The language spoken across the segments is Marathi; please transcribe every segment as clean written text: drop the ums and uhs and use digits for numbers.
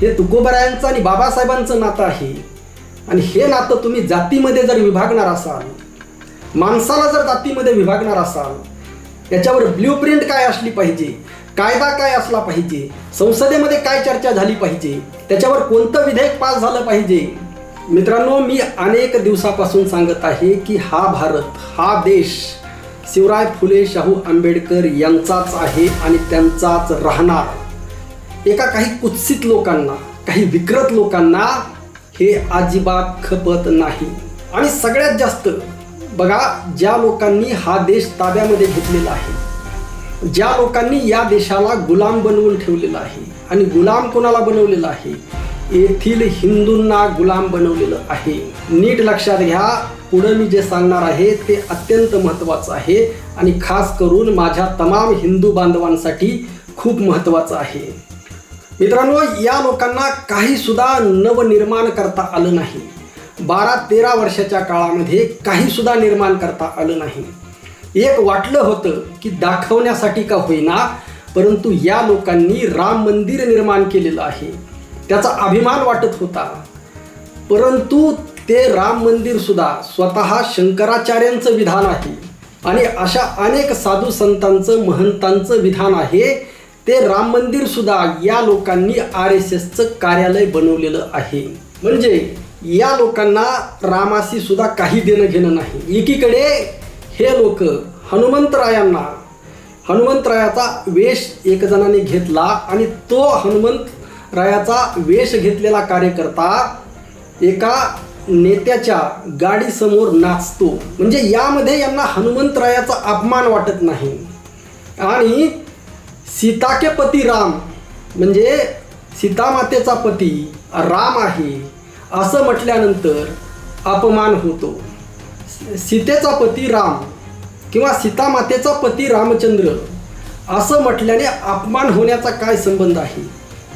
हे तुकोबरायांचं आणि बाबासाहेबांचं नातं आहे. आणि हे नातं तुम्ही जातीमध्ये जर विभागणार असाल, माणसाला जर जातीमध्ये विभागणार असाल, याच्यावर ब्ल्यूप्रिंट काय असली पाहिजे, कायदा काय असला पाहिजे, संसदेमध्ये काय चर्चा झाली पाहिजे, त्याच्यावर कोणतं विधेयक पास झालं पाहिजे. मित्रांनो, मी अनेक दिवसापासून सांगत आहे की हा भारत, हा देश शिवराय फुले शाहू आंबेडकर यांचाच आहे आणि त्यांचाच राहणार. एका काही कुत्सित लोकांना, काही विकृत लोकांना हे अजिबात खपत नाही. आणि सगळ्यात जास्त बघा, ज्या लोकांनी हा देश ताब्यामध्ये घेतलेला आहे, ज्या लोकांनी या देशाला गुलाम बनवून ठेवलेला आहे, आणि गुलाम कोणाला बनवलेलं आहे, येथील हिंदूंना गुलाम बनवलेलं आहे. नीट लक्षात घ्या, पुढे मी जे सांगणार आहे ते अत्यंत महत्त्वाचं आहे आणि खास करून माझ्या तमाम हिंदू बांधवांसाठी खूप महत्त्वाचं आहे. मित्रांनो, या लोकांना काही सुद्धा नवनिर्माण करता आलं नाही. 12-13 वर्षाच्या काळामध्ये काही सुद्धा निर्माण करता आलं नाही. एक वाटलं होतं की दाखवण्यासाठी का होईना, परंतु या लोकांनी राम मंदिर निर्माण केलेलं आहे, त्याचा अभिमान वाटत होता. परंतु ते राम मंदिर सुद्धा स्वतः शंकराचार्यांचं विधान आहे आणि अशा अनेक साधू संतांचं, महंतांचं विधान आहे. ते राम मंदिर सुद्धा या लोकांनी RSSचं कार्यालय बनवलेलं आहे. म्हणजे या लोकांना रामाशी सुद्धा काही देणं घेणं नाही. एकीकडे हे लोक हनुमंतरायाचा वेश एक जणाने घेतला आणि तो हनुमंतरायाचा वेश घेतलेला कार्यकर्ता एका नेत्याच्या गाडीसमोर नाचतो. म्हणजे यामध्ये यांना हनुमंतरायाचा अपमान वाटत नाही. आणि सीता के पती राम, म्हणजे सीतामातेचा पती राम आहे असं म्हटल्यानंतर अपमान होतो. सीतेचा पती राम किंवा सीतामातेचा पती रामचंद्र असं म्हटल्याने अपमान होण्याचा काय संबंध आहे.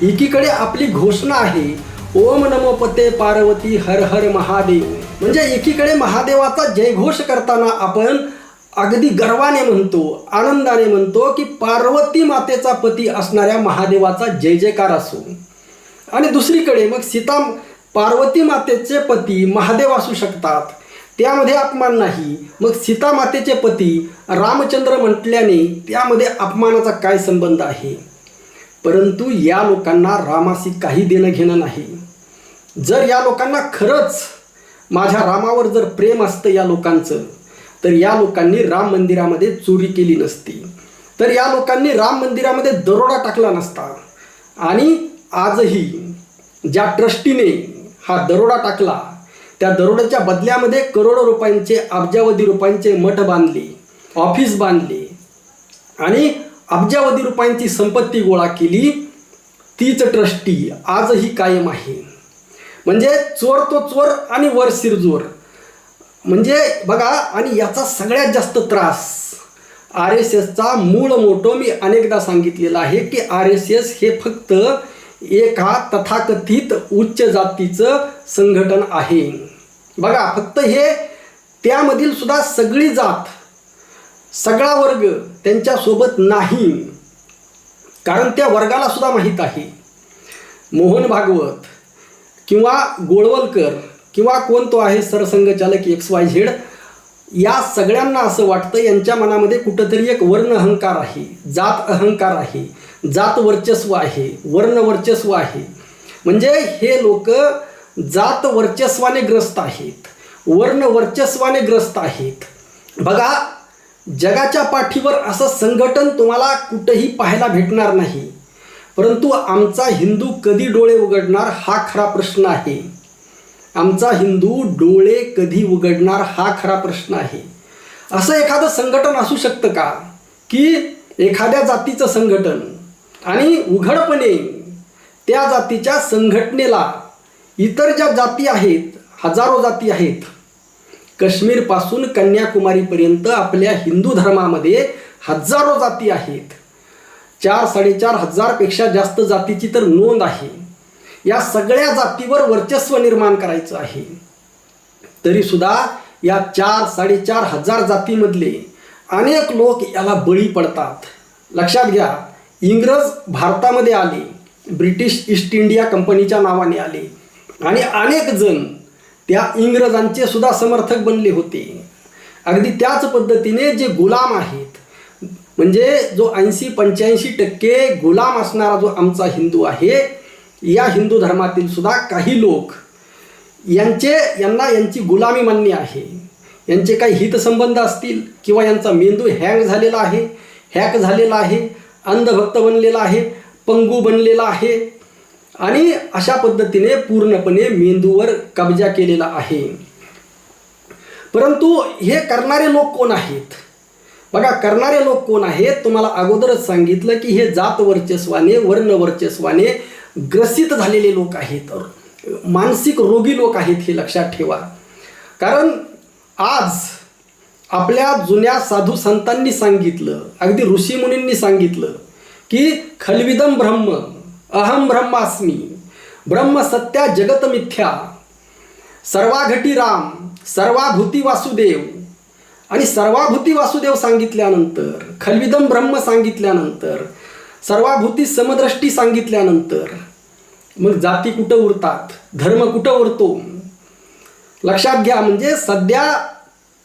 एकीकडे आपली घोषणा आहे, ओम नमो पते पार्वती हर हर महादेव. म्हणजे एकीकडे महादेवाचा जयघोष करताना आपण अगदी गर्वाने म्हणतो, आनंदाने म्हणतो की पार्वती मातेचा पती असणाऱ्या महादेवाचा जय जयकार असो. आणि दुसरीकडे मग पार्वती मातेचे पती महादेव असू शकतात, त्यामध्ये अपमान नाही. मग सीता मातेचे पती रामचंद्र म्हटल्याने त्यामध्ये अपमानाचा काय संबंध आहे. परंतु या लोकांना रामाशी काही देणं घेणं नाही. जर या लोकांना खरंच माझ्या रामावर जर प्रेम असतं या लोकांचं, तर या लोकांनी राम मंदिरामध्ये चोरी केली नसती, तर या लोकांनी राम मंदिरामध्ये दरोडा टाकला नसता. आणि आजही ज्या ट्रस्टीने हा दरोडा टाकला, त्या दरोड्याच्या बदल्यामध्ये करोडो रुपयांचे, अब्जावधी रुपयांचे मठ बांधले, ऑफिस बांधले आणि अब्जावधी रुपयांची संपत्ती गोळा केली, तीच ट्रस्टी आजही कायम आहे. म्हणजे चोर तो चोर आणि वर सिरजोर. म्हणजे बघा, आणि याचा सगळ्यात जास्त त्रास RSSचा मूळ मोठो मी अनेकदा सांगितलेला आहे की RSS हे फक्त एका तथाकथित उच्च जातीचं संघटन आहे. बघा, फक्त हे त्यामधील सुद्धा सगळी जात, सगळा वर्ग त्यांच्यासोबत नाही. कारण त्या वर्गाला सुद्धा माहीत आहे, मोहन भागवत किंवा गोळवलकर किंवा कोण तो आहे सरसंघचालक XYZ, या सगळ्यांना असं वाटतं यांच्या मनामध्ये कुठंतरी एक वर्ण अहंकार आहे, जात अहंकार आहे, जात वर्चस्व आहे, वर्ण वर्चस्व आहे. म्हणजे हे लोक जात वर्चस्वाने ग्रस्त आहेत, वर्ण वर्चस्वाने ग्रस्त आहेत. बघा, जगाच्या पाठीवर असं संघटन तुम्हाला कुठेही पाहायला भेटणार नाही. परंतु आमचा हिंदू कधी डोळे उघडणार हा खरा प्रश्न आहे. आमचा हिंदू डोळे कधी उघडणार हा खरा प्रश्न आहे. असं एखादं संघटन असू शकतं का की एखाद्या जातीचं संघटन आणि उघडपणे त्या जातीच्या संघटनेला इतर ज्या जाती आहेत, हजारो जाती आहेत, काश्मीरपासून कन्याकुमारीपर्यंत आपल्या हिंदू धर्मामध्ये हजारो जाती आहेत, 4-4.5 हजारपेक्षा जास्त जातीची तर नोंद आहे. या सगळ्या जातीवर वर्चस्व निर्माण करायचं आहे. तरीसुद्धा या 4-4.5 हजार जातीमधले अनेक लोक याला बळी पडतात. लक्षात घ्या, इंग्रज भारतामध्ये आले, ब्रिटिश ईस्ट इंडिया कंपनीच्या नावाने आले आणि अनेक जण त्या इंग्रजांचे सुद्धा समर्थक बनले होते. अगदी त्याच पद्धतीने जे गुलाम आहेत, म्हणजे जो 80-85% गुलाम असणारा जो आमचा हिंदू आहे, या हिंदू धर्मातील सुद्धा काही लोक यांना यांची गुलामी मान्य आहे. यांचे काही हितसंबंध असतील किंवा यांचा मेंदू हॅक झालेला आहे, अंधभक्त बनलेला आहे, पंगू बनलेला आहे आणि अशा पद्धतीने पूर्णपणे मेंदूवर कब्जा केलेला आहे. परंतु हे करणारे लोक कोण आहेत? बघा, करणारे लोक कोण आहेत? तुम्हाला अगोदरच सांगितलं की हे जात वर्चस्वाने, वर्ण वर्चस्वाने ग्रसित झालेले लोक आहेत, मानसिक रोगी लोक आहेत, हे लक्षात ठेवा. कारण आज आपल्या जुन्या साधू संतांनी सांगितलं, अगदी ऋषीमुनींनी सांगितलं की खल्विदम ब्रह्म, अहम ब्रह्मास्मी, ब्रह्म सत्या जगत मिथ्या, सर्वाघटी राम, सर्वाभूती वासुदेव. आणि सर्वाभूती वासुदेव सांगितल्यानंतर, खल्विदम ब्रह्म सांगितल्यानंतर, सर्वाभूती समदृष्टी सांगितल्यानंतर मग जाती कुठं उरतात, धर्म कुठं उरतो? लक्षात घ्या. म्हणजे सध्या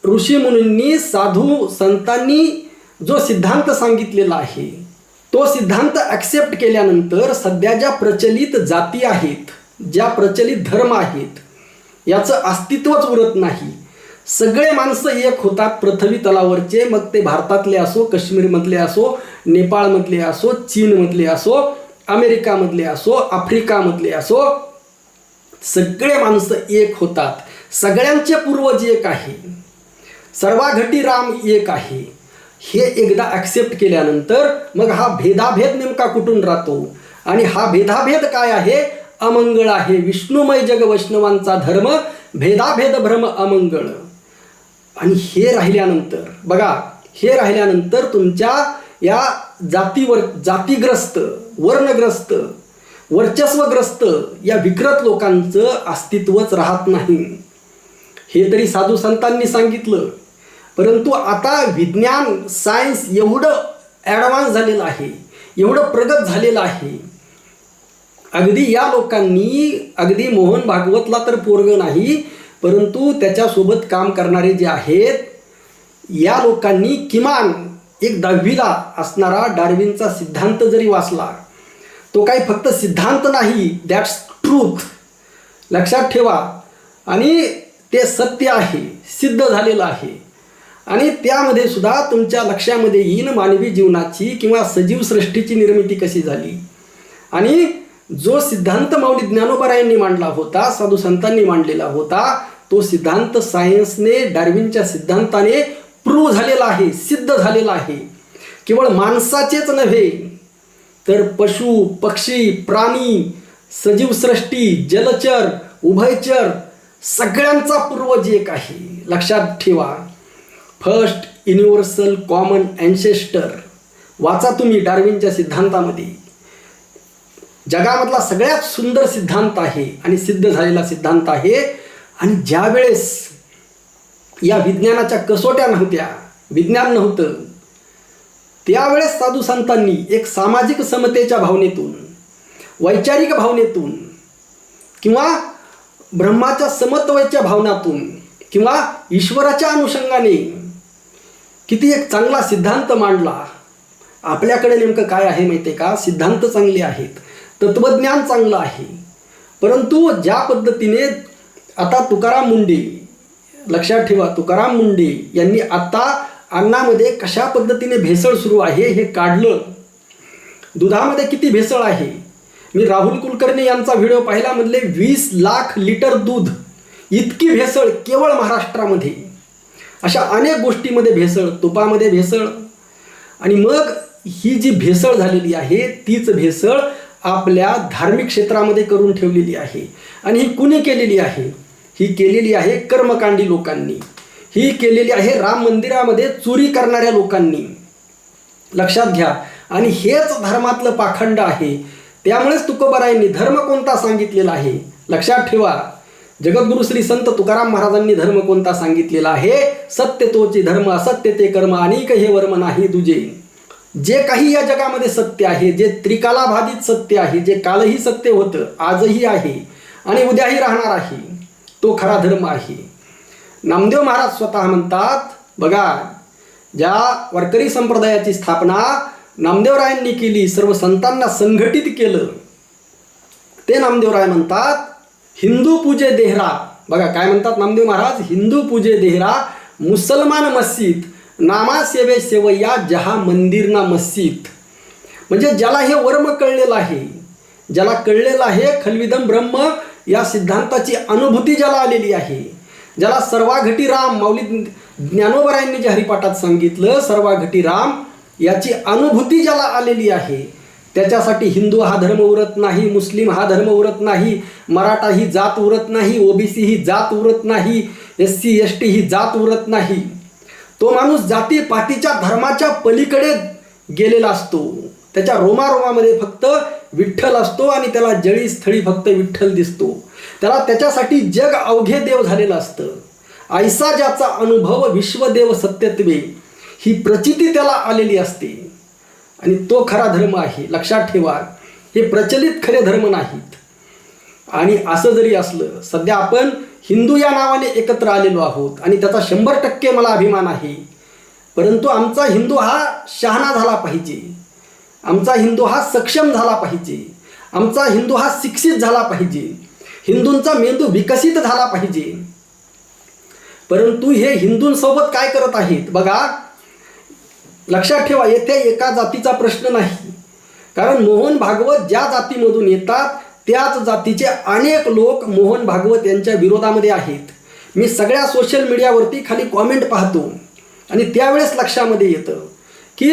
ऋषीमुनींनी, साधू संतांनी जो सिद्धांत सांगितलेला आहे, तो सिद्धांत ॲक्सेप्ट केल्यानंतर सध्या ज्या प्रचलित जाती आहेत, ज्या प्रचलित धर्म आहेत, याचं अस्तित्वच उरत नाही. सगळे माणसं एक होतात पृथ्वी तलावरचे, मग ते भारतातले असो, काश्मीरमधले असो, नेपाळमधले असो, चीनमधले असो, अमेरिकामधले असो, आफ्रिकामधले असो, सगळे माणसं एक होतात. सगळ्यांचे पूर्वज एक आहे, सर्वाघटी राम एक आहे. हे एकदा ॲक्सेप्ट केल्यानंतर मग हा भेदाभेद नेमका कुठून राहतो? आणि हा भेदाभेद काय आहे? अमंगळ आहे. विष्णुमय जग वैष्णवांचा धर्म, भेदाभेद भ्रम अमंगळ. आणि हे राहिल्यानंतर बघा, हे राहिल्यानंतर तुमच्या या जातीग्रस्त, वर्णग्रस्त, वर्चस्वग्रस्त या विकृत लोकांचं अस्तित्वच राहत नाही. हे तरी साधू संतांनी सांगितलं. परंतु आता विज्ञान, सायन्स एवढं ॲडव्हान्स झालेलं आहे, एवढं प्रगत झालेलं आहे. अगदी या लोकांनी, अगदी मोहन भागवतला तर पोरगं नाही, परंतु त्याच्यासोबत काम करणारे जे आहेत, या लोकांनी किमान एक 10वीला असणारा डार्विनचा सिद्धांत जरी वाचला, तो काही फक्त सिद्धांत नाही, दॅट्स ट्रूथ. लक्षात ठेवा. आणि ते सत्य आहे, सिद्ध झालेलं आहे. आणि त्यामध्ये सुद्धा तुमच्या लक्षामध्ये येईन मानवी जीवनाची किंवा सजीव सृष्टीची निर्मिती कशी झाली. आणि जो सिद्धांत माऊली ज्ञानोबारायांनी मांडला होता, साधू संतांनी मांडलेला होता, तो सिद्धांत सायन्सने, डार्विनच्या सिद्धांताने प्रूव्ह झालेला आहे, सिद्ध झालेला आहे. केवळ माणसाचेच नव्हे तर पशु, पक्षी, प्राणी, सजीव सृष्टी, जलचर, उभयचर सगळ्यांचा पूर्वज एक आहे. लक्षात ठेवा. फर्स्ट युनिव्हर्सल कॉमन ॲन्सेस्टर वाचा तुम्ही डार्विनच्या सिद्धांतामध्ये. जगामधला सगळ्यात सुंदर सिद्धांत आहे आणि सिद्ध झालेला सिद्धांत आहे. आणि ज्या वेळेस या विज्ञानाच्या कसोट्या नव्हत्या, विज्ञान नव्हतं, त्यावेळेस साधू संतांनी एक सामाजिक समतेच्या भावनेतून, वैचारिक भावनेतून किंवा ब्रह्माच्या समत्वाच्या भावनातून किंवा ईश्वराच्या अनुषंगाने किती एक चांगला सिद्धांत मांडला. आपल्याकडे नेमकं काय आहे माहिती आहे का? सिद्धांत चांगले आहेत, तत्त्वज्ञान चांगलं आहे, परंतु ज्या पद्धतीने आता तुकाराम मुंडे, लक्षात ठेवा, तुकाराम मुंडे यांनी आता अन्नामध्ये कशा पद्धतीने भेसळ सुरू आहे हे काढलं. दुधामध्ये किती भेसळ आहे. मी राहुल कुलकर्णी यांचा व्हिडिओ पाहिला, मधले 20 लाख लिटर दूध, इतकी भेसळ केवळ महाराष्ट्रामध्ये. अशा अनेक गोष्टीमध्ये भेसळ, तुपामध्ये भेसळ. आणि मग ही जी भेसळ झालेली आहे, तीच भेसळ आपल्या धार्मिक क्षेत्रामध्ये करून ठेवलेली आहे. आणि ही कुणी केलेली आहे? ही केलेली आहे कर्मकांडी लोकांनी, ही केलेली आहे राम मंदिरामध्ये चोरी करणाऱ्या लोकांनी. लक्षात घ्या. आणि हेच धर्मातलं पाखंड आहे. त्यामुळेच तुकोबारायांनी धर्म कोणता सांगितलेला आहे? लक्षात ठेवा. जगद्गुरु श्री संत तुकाराम महाराजांनी धर्म कोणता सांगितलेला आहे? सत्य तोची धर्म, असत्य ते कर्म, अनेक हे वर्म नाही दुजे. जे काही या जगामध्ये सत्य आहे, जे त्रिकालाबाधित सत्य आहे, जे कालही सत्य होतं, आजही आहे आणि उद्याही राहणार आहे, तो खरा धर्म आहे. नामदेव महाराज स्वतः म्हणतात, बघा, ज्या वारकरी संप्रदायाची स्थापना नामदेवरायांनी केली, सर्व संतांना संघटित केलं, ते नामदेवराय म्हणतात हिंदू पूजे देहरा. बघा काय म्हणतात नामदेव महाराज, हिंदू पूजे देहरा मुसलमान मस्जिद नामा सेवे सेवया जहा मंदिर ना मस्जिद. म्हणजे ज्याला हे वर्म कळलेलं आहे, ज्याला कळलेलं आहे खलविदम ब्रह्म या सिद्धांताची अनुभूती ज्याला आलेली आहे, ज्याला सर्वाघटी राम, माऊली ज्ञानोबरायांनी जे हरिपाठात सांगितलं सर्वाघटी राम, याची अनुभूती ज्याला आलेली आहे, त्याच्यासाठी हिंदू हा धर्म उरत नाही, मुस्लिम हा धर्म उरत नाही, मराठा ही जात उरत नाही, ओबीसी ही जात उरत नाही, SC ST ही जात उरत नाही. तो माणूस जाती पातीच्या धर्माच्या पलीकडे गेलेला असतो. त्याच्या रोमारोमामध्ये फक्त विठ्ठल असतो आणि त्याला जळी स्थळी फक्त विठ्ठल दिसतो. त्याला त्याच्यासाठी जग अवघे देव झालेलं असतं. ऐसा ज्याचा अनुभव विश्वदेव सत्यत्वे ही प्रचिती त्याला आलेली असते आणि तो खरा धर्म आहे. लक्षात ठेवा, हे प्रचलित खरे धर्म नाहीत. आणि असं जरी असलं, सध्या आपण हिंदू या नावाने एकत्र आलेलो आहोत आणि त्याचा 100% मला अभिमान आहे. परंतु आमचा हिंदू हा शहाणा झाला पाहिजे, आमचा हिंदू हा सक्षम झाला पाहिजे, आमचा हिंदू हा शिक्षित झाला पाहिजे, हिंदूंचा मेंदू विकसित झाला पाहिजे. परंतु हे हिंदूंसोबत काय करत आहेत बघा. लक्षात ठेवा, येथे एका जातीचा प्रश्न नाही, कारण मोहन भागवत ज्या जातीमधून येतात त्याच जातीचे अनेक लोक मोहन भागवत यांच्या विरोधामध्ये आहेत. मी सगळ्या सोशल मीडियावरती खाली कॉमेंट पाहतो आणि त्यावेळेस लक्षामध्ये येतं की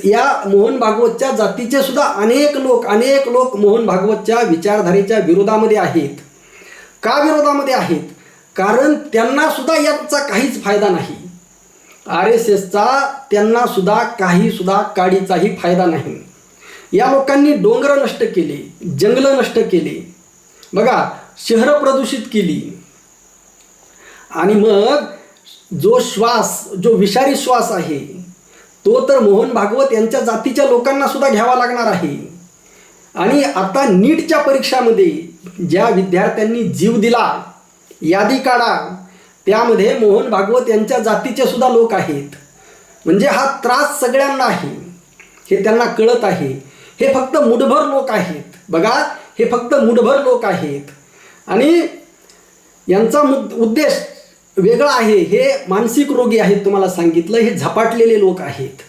या मोहन भागवतच्या जातीचे सुद्धा अनेक लोक मोहन भागवतच्या विचारधारेच्या विरोधामध्ये आहेत. का विरोधामध्ये आहेत? कारण त्यांना सुद्धा याचा काहीच फायदा नाही. RSSचा त्यांना सुद्धा काही सुद्धा काडीचाही फायदा नाही. या लोकांनी डोंगर नष्ट केले, जंगलं नष्ट केले, बघा, शहरं प्रदूषित केली आणि मग जो विषारी श्वास आहे तो तर मोहन भागवत यांच्या जातीच्या लोकांना सुद्धा घ्यावा लागणार आहे. आणि आता नीटच्या परीक्षामध्ये ज्या विद्यार्थ्यांनी जीव दिला, यादी काढा, त्यामध्ये मोहन भागवत यांच्या जातीचे सुद्धा लोक आहेत. म्हणजे हा त्रास सगळ्यांना आहे, हे त्यांना कळत आहे. हे फक्त मुठभर लोक आहेत, बघा, हे फक्त मुठभर लोक आहेत आणि यांचा उद्देश वेगळा आहे. हे मानसिक रोगी आहेत, तुम्हाला सांगितलं, हे झपाटलेले लोक आहेत.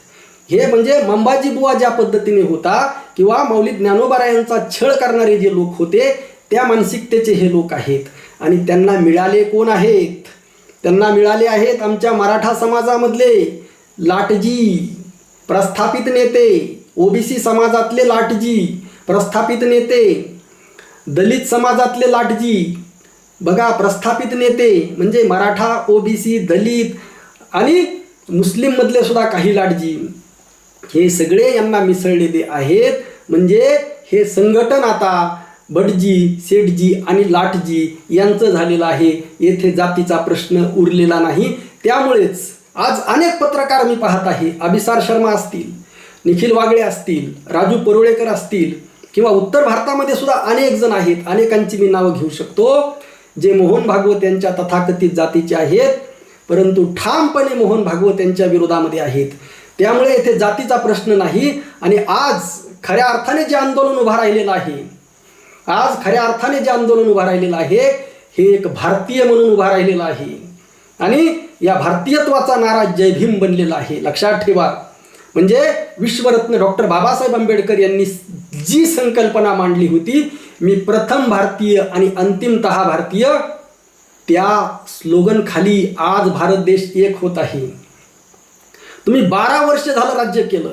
हे म्हणजे मंबाजी बुवा ज्या पद्धतीने होता किंवा माऊली ज्ञानोबरायांचा छळ करणारे जे लोक होते त्या मानसिकतेचे हे लोक आहेत. आणि त्यांना मिळाले कोण आहेत? त्यांना मिळाले आहेत आमच्या मराठा समाजामधले लाटजी, प्रस्थापित नेते, OBC समाजातले लाटजी, प्रस्थापित नेते, दलित समाजातले लाटजी, बघा, प्रस्थापित नेते म्हणजे मराठा, OBC, दलित आणि मुस्लिममधले सुद्धा काही लाटजी, हे सगळे यांना मिसळलेले आहेत. म्हणजे हे संघटन आता भटजी, सेठजी आणि लाटजी यांचं झालेलं आहे. येथे जातीचा प्रश्न उरलेला नाही. त्यामुळेच आज अनेक पत्रकार मी पाहत आहे, अभिसार शर्मा असतील, निखिल वागळे असतील, राजू परुळेकर असतील किंवा उत्तर भारतामध्ये सुद्धा अनेक जण आहेत, अनेकांची मी नावं घेऊ शकतो, जे मोहन भागवत यांच्या तथाकथित जातीचे आहेत परंतु ठामपणे मोहन भागवत यांच्या विरोधामध्ये आहेत. त्यामुळे येथे जातीचा प्रश्न नाही. आणि आज खऱ्या अर्थाने जे आंदोलन उभा राहिलेलं आहे, आज खऱ्या अर्थाने जे आंदोलन उभा राहिलेलं आहे हे एक भारतीय म्हणून उभा राहिलेलं आहे आणि या भारतीयत्वाचा नारा जय भीम बनलेला आहे. लक्षात ठेवा, म्हणजे विश्वरत्न डॉक्टर बाबासाहेब आंबेडकर यांनी जी संकल्पना मांडली होती, मी प्रथम भारतीय आणि अंतिमतः भारतीय, त्या स्लोगन खाली आज भारत देश एक होत आहे. तुम्ही 12 वर्ष झालं राज्य केलं.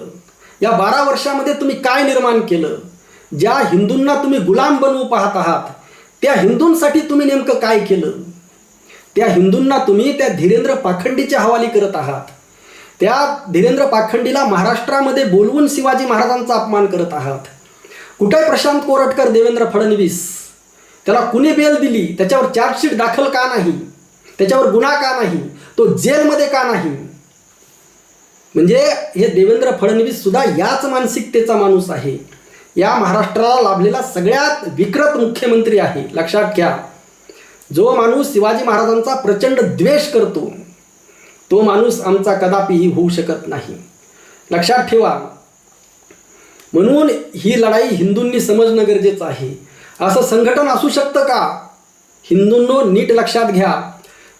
या 12 वर्षामध्ये तुम्ही काय निर्माण केलं? ज्या हिंदूंना तुम्ही गुलाम बनवू पाहत आहात त्या हिंदूंसाठी तुम्ही नेमकं काय केलं? त्या हिंदूंना तुम्ही त्या धीरेंद्र पाखंडीच्या हवाली करत आहात. त्या धीरेंद्र पाखंडीला महाराष्ट्रामध्ये बोलवून शिवाजी महाराजांचा अपमान करत आहात. कुठे प्रशांत कोरटकर, देवेंद्र फडणवीस, त्याला कुणी बेल दिली? त्याच्यावर चार्जशीट दाखल का नाही? त्याच्यावर गुन्हा का नाही? तो जेलमध्ये का नाही? म्हणजे हे देवेंद्र फडणवीस सुद्धा याच मानसिकतेचा माणूस आहे. या महाराष्ट्राला लाभलेला सगळ्यात विकृत मुख्यमंत्री आहे. लक्षात घ्या, जो माणूस शिवाजी महाराजांचा प्रचंड द्वेष करतो तो माणूस आमचा कदापिही होऊ शकत नाही. लक्षात ठेवा. म्हणून ही लढाई हिंदूंनी समजणं गरजेचं आहे. असं संघटन असू शकतं का? हिंदूंनो, नीट लक्षात घ्या.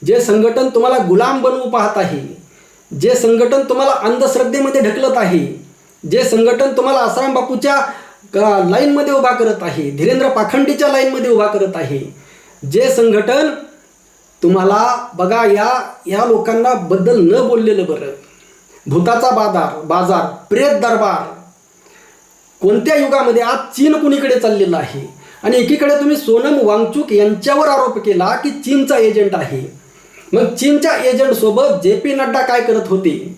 जे संघटन तुम्हाला गुलाम बनवू पाहत आहे, जे संघटन तुम्हाला अंधश्रद्धेमध्ये ढकलत आहे, जे संघटन तुम्हाला आसाराम बापूच्या लाईनमध्ये उभा करत आहे, धीरेंद्र पाखंडीच्या लाईनमध्ये उभा करत आहे, जे संघटन तुम्हाला बघा या लोकांना बद्दल न बोललेलं बरं. भूताचा बाजार, प्रेत दरबार, कोणत्या युगामध्ये आज चीन कुणीकडे चाललेलं आहे. आणि एकीकडे तुम्ही सोनम वांगचुक यांच्यावर आरोप केला की चीनचा एजंट आहे. मग चीनच्या एजंटसोबत जे.पी. नड्डा काय करत होते?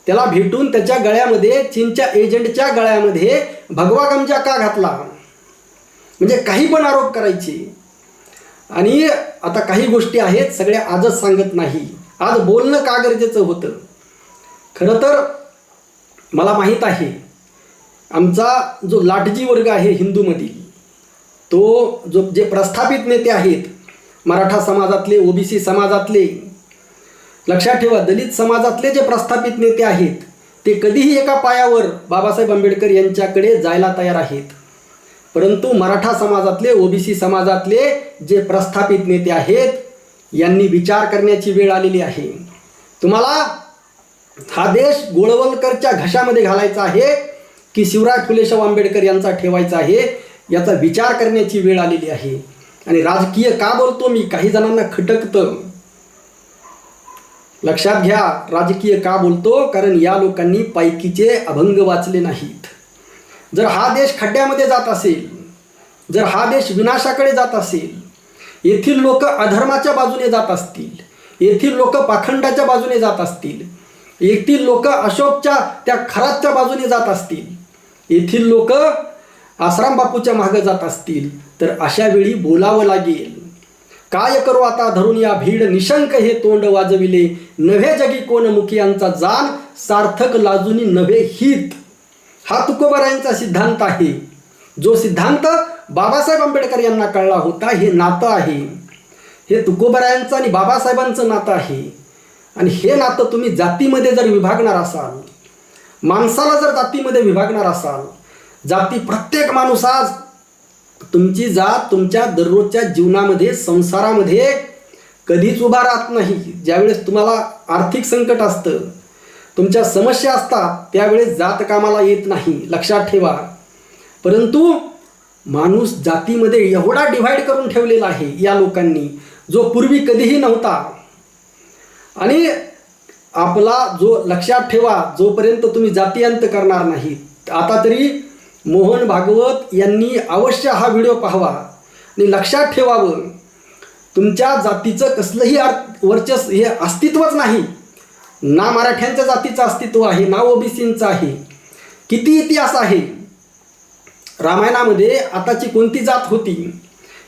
त्याला भेटून त्याच्या गळ्यामध्ये, चीनच्या एजंटच्या गळ्यामध्ये भगवा गमजा का घातला? म्हणजे काही पण आरोप करायचे. आणि आता काही गोष्टी आहेत सगळ्या आजच सांगत नाही. आज बोलणं का गरजेचं होतं? खरं तर मला माहीत आहे, आमचा जो लाटजी वर्ग आहे हिंदूमधील, तो जे प्रस्थापित नेते आहेत, मराठा समाजातले, ओबीसी समाजातले, लक्षात ठेवा, दलित समाजातले जे प्रस्थापित नेते आहेत ते कधीही एका पायावर बाबासाहेब आंबेडकर यांच्याकडे जायला तयार आहेत. परंतु मराठा समाजातले, ओबीसी समाजातले जे प्रस्थापित नेते आहेत यांनी विचार करण्याची वेळ आलेली आहे. तुम्हाला हा देश गोळवलकरच्या घशामध्ये घालायचा आहे की शिवराज फुलेशाह आंबेडकर यांचा ठेवायचा आहे, याचा विचार करण्याची वेळ आलेली आहे. आणि राजकीय का बोलतो मी? काही जणांना खटकतं. लक्षात घ्या, राजकीय का बोलतो? कारण या लोकांनी पैकीचे अभंग वाचले नाहीत. जर हा देश खड्ड्यामध्ये जात असेल, जर हा देश विनाशाकडे जात असेल, येथील लोक अधर्माच्या बाजूने जात असतील, येथील लोक पाखंडाच्या बाजूने जात असतील, येथील लोक अशोकच्या त्या खरातच्या बाजूने जात असतील, येथील लोक आसाराम बापूच्या मागे जात असतील, तर अशा वेळी बोलावं लागेल. काय करू आता धरून या भीड, निशंक हे तोंड वाजविले, नव्हे जगी कोण मुखियांचा जाण, सार्थक लाजुनी नव्हे हित. हा तुकोबारायांचा सिद्धांत आहे. जो सिद्धांत बाबासाहेब आंबेडकर यांना कळला होता. हे नातं आहे, हे तुकोबारायांचं आणि बाबासाहेबांचं नातं आहे. आणि हे नातं तुम्ही जातीमध्ये जर विभागणार असाल, माणसाला जर जातीमध्ये विभागणार असाल, जाती, प्रत्येक माणूस आज तुमची जात तुमच्या दररोजच्या जीवनामध्ये, संसारामध्ये कधीच उभा राहत नाही. ज्यावेळेस तुम्हाला आर्थिक संकट असतं, तुमच्या समस्या असतात, त्यावेळेस जात कामाला येत नाही. लक्षात ठेवा. परंतु माणूस जातीमध्ये एवढा डिव्हाइड करून ठेवलेला आहे या लोकांनी, जो पूर्वी कधीही नव्हता. आणि आपला जो, लक्षात ठेवा, जोपर्यंत तुम्ही जातीअंत करणार नाही, आता तरी मोहन भागवत यांनी अवश्य हा व्हिडिओ पाहावा आणि लक्षात ठेवावं, तुमच्या जातीचं कसलंही वर्चस्व, हे अस्तित्वच नाही. ना मराठ्यांच्या जातीचं अस्तित्व आहे, ना ओबीसींचं आहे. किती इतिहास आहे. रामायणामध्ये आताची कोणती जात होती?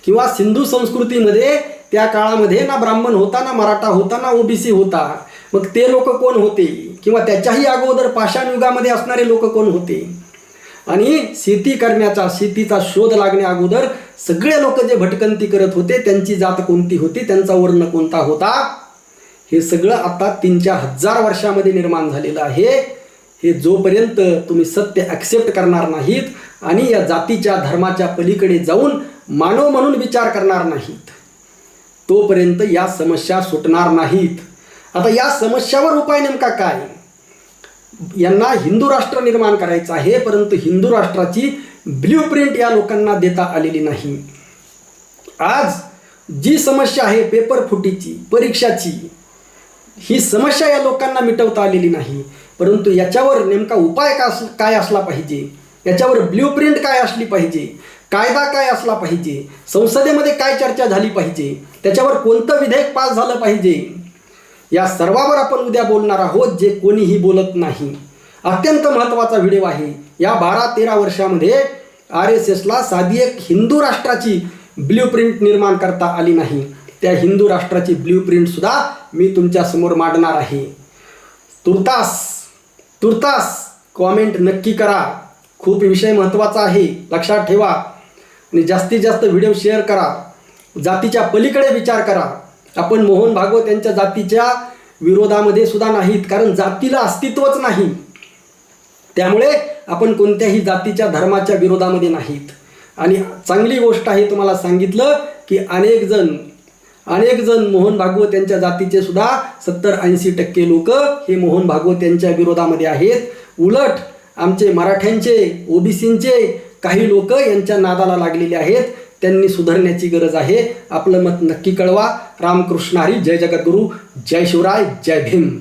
किंवा सिंधू संस्कृतीमध्ये त्या काळामध्ये ना ब्राह्मण होता, ना मराठा होता, ना ओबीसी होता. मग ते लोक कोण होते? किंवा त्याच्याही अगोदर पाषाण युगामध्ये असणारे लोक कोण होते? आणि शेती करण्याचा, शेतीचा शोध लागण्या अगोदर सगळे लोक जे भटकंती करत होते, त्यांची जात कोणती होती, त्यांचा वर्ण कोणता होता, हे सगळं आता 3-4 वर्षामध्ये निर्माण झालेलं आहे. हे जोपर्यंत तुम्ही सत्य ॲक्सेप्ट करणार नाहीत आणि या जातीच्या, धर्माच्या पलीकडे जाऊन मानव म्हणून विचार करणार नाहीत, तोपर्यंत या समस्या सुटणार नाहीत. आता या समस्यावर उपाय नेमका काय? यांना हिंदू राष्ट्र निर्माण करायचं आहे, परंतु हिंदू राष्ट्राची ब्ल्यूप्रिंट या लोकांना देता आलेली नाही. आज जी समस्या आहे पेपर फुटीची, परीक्षाची, ही समस्या या लोकांना मिटवता आलेली नाही. परंतु याच्यावर नेमका उपाय काय असला पाहिजे, याच्यावर ब्ल्यूप्रिंट काय असली पाहिजे, कायदा काय असला पाहिजे, संसदेमध्ये काय चर्चा झाली पाहिजे, त्याच्यावर कोणतं विधेयक पास झालं पाहिजे, या सर्वावर आपण उद्या बोलणार आहोत, जे कोणीही बोलत नाही. अत्यंत महत्त्वाचा व्हिडिओ आहे. या 12-13 वर्षामध्ये RSSला साधी एक हिंदू राष्ट्राची ब्ल्यूप्रिंट निर्माण करता आली नाही. त्या हिंदू राष्ट्राची ब्ल्यूप्रिंटसुद्धा मी तुमच्यासमोर मांडणार आहे. तुर्तास तुर्तास कॉमेंट नक्की करा. खूप विषय महत्त्वाचा आहे, लक्षात ठेवा. आणि जास्तीत जास्त व्हिडिओ शेअर करा. जातीच्या पलीकडे विचार करा. आपण मोहन भागवत यांच्या जातीच्या विरोधामध्ये सुद्धा नाहीत, कारण जातीला अस्तित्वच नाही. त्यामुळे आपण कोणत्याही जातीच्या धर्माच्या विरोधामध्ये नाहीत. आणि चांगली गोष्ट आहे, तुम्हाला सांगितलं की अनेक जण मोहन भागवत यांच्या जातीचे सुद्धा 70-80% लोक हे मोहन भागवत यांच्या विरोधामध्ये आहेत. उलट आमचे मराठ्यांचे, ओबीसींचे काही लोक यांच्या नादाला लागलेले आहेत. त्यांनी सुधारण्याची गरज आहे. आपलं मत नक्की कळवा. रामकृष्ण हरी. जय जगद्गुरू. जय शिवराय. जय भीम.